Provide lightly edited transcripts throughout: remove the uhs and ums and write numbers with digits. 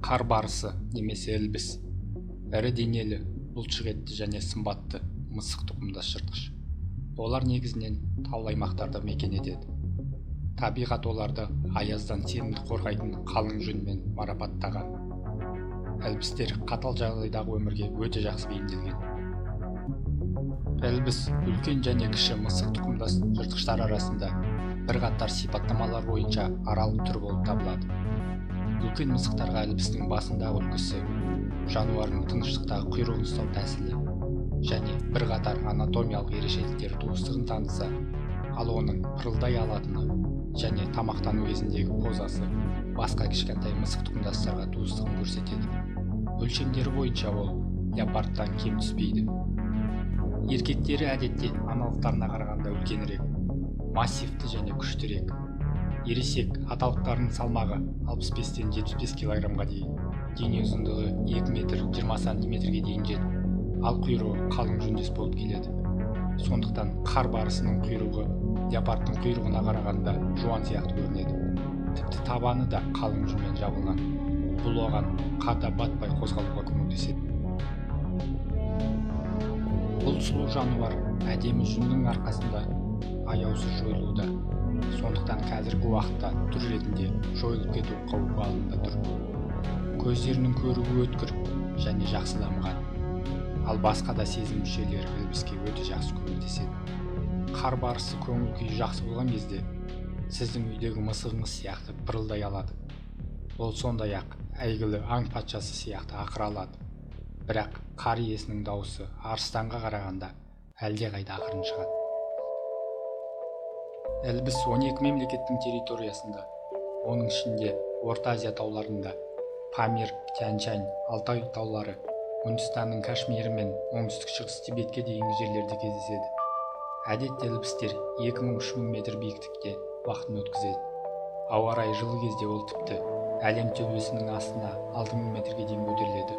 Қар барысы немесе ілбіс ірі денелі, бұлшық етті және сымбатты мысық тұқымдас жыртқыш. Олар негізінен таулы аймақтарда мекен етеді. Табиғат оларды аяздан сенімді қорғайтын қалың жүнмен марапаттаған. Ілбістер қатал жағдайдағы өмірге өте жақсы бейімделген. Ілбіс үлкен және кіші мысық тұқымдас жыртқыштар арасында бірқатар сипаттамалар бойынша аралық түр болып табылады. Үлкен мысықтарға ілбістің басындағы үлгісі, жануардың тыныштықтағы құйрығын ұстау тәсілі және бірқатар анатомиялық ерекшеліктер туыстығын танытса, ал оның пырылдай алатыны және тамақтану кезіндегі позасы басқа кішкентай мысық тұқымдастарға туыстығын көрсетеді. Өлшемдері бойынша ол леопардтан кем түспейді. Еркектері әдетте аналықтарына қарағанда үлкенірек, массивті және күштірек. Ересек аталықтарының салмағы 65-тен 75 килограммға дейін, дене ұзындығы 2 метр 20 сантиметрге дейін жетіп, ал құйрығы қалың жүндес болып келеді. Сондықтан қар барысының құйрығы леопардтың құйрығына қарағанда жуан сияқты көрінеді. Тіпті табаны да қалың жүнмен жабылған. Бұл оған қарда батпай қозғалуға көмектеседі. Бұл сұлу жануар әдемі жүннің арқасында аяусыз жойылуда. Сондықтан қазіргі уақытта түр ретінде жойылып кету қаупі алдында тұр. Көздерінің көруі өткір және жақсы дамыған. Ал басқа да сезім мүшелері ілбіске өте жақсы көмектеседі. Қар барысы көңіл күйі жақсы болған кезде сіздің үйдегі мысығыңыз сияқты пырылдай алады. Ол сондай-ақ әйгілі аң патшасы сияқты ақыра алады. Бірақ қар иесінің дауысы арыстанға қарағанда әлдеқайда ақырын шығады. Ілбіс 12 мемлекеттің территориясында, оның ішінде Орта Азия тауларында, Памир, Тянь-Шань, Алтай таулары, Үндістанның Кашмирі мен оңтүстік-шығыс Тибетке дейінгі жерлерде кездеседі. Әдетте ілбістер 2000-3000 метр биіктікте уақытын өткізеді. Ауа райы жылы кезде ол тіпті әлем төбесінің астына 6000 метрге дейін көтеріледі.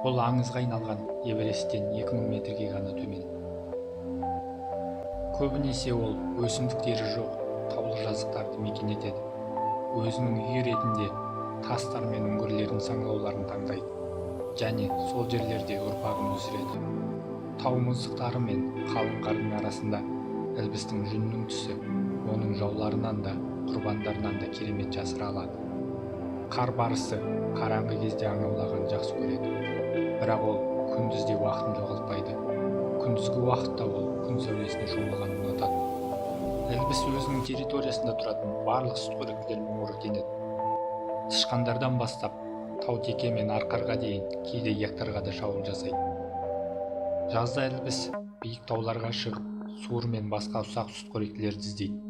Бұл аңызға айналған Эвересттен 2000 метрге ғана төмен. Көбінесе ол өсімдіктері жоқ таулы жазықтарды мекен етеді. Өзінің үйі ретінде тастар мен үңгірлердің саңылауларын таңдайды және сол жерлерде ұрпағын өсіреді. Тау мұздықтары мен қалың қардың арасында ілбістің жүнінің түсі оның жауларынан да, құрбандарынан да керемет жасыра алады. Қар барысы қараңғы кезде аң аулағанды жақсы көреді. Бірақ ол күндізде уақытын жоғалтпайды. Күндізгі уақытта ол күн сәулесіне шомылғанды ұнатады. Ілбіс өзінің территориясында тұратын барлық сүтқоректілермен қоректенеді. Тышқандардан бастап тау-теке мен арқарға дейін кейде гектарға да шабуыл жасайды. Жазда ілбіс биік тауларға шығып, суыр мен басқа ұсақ сүтқоректілерді іздейді.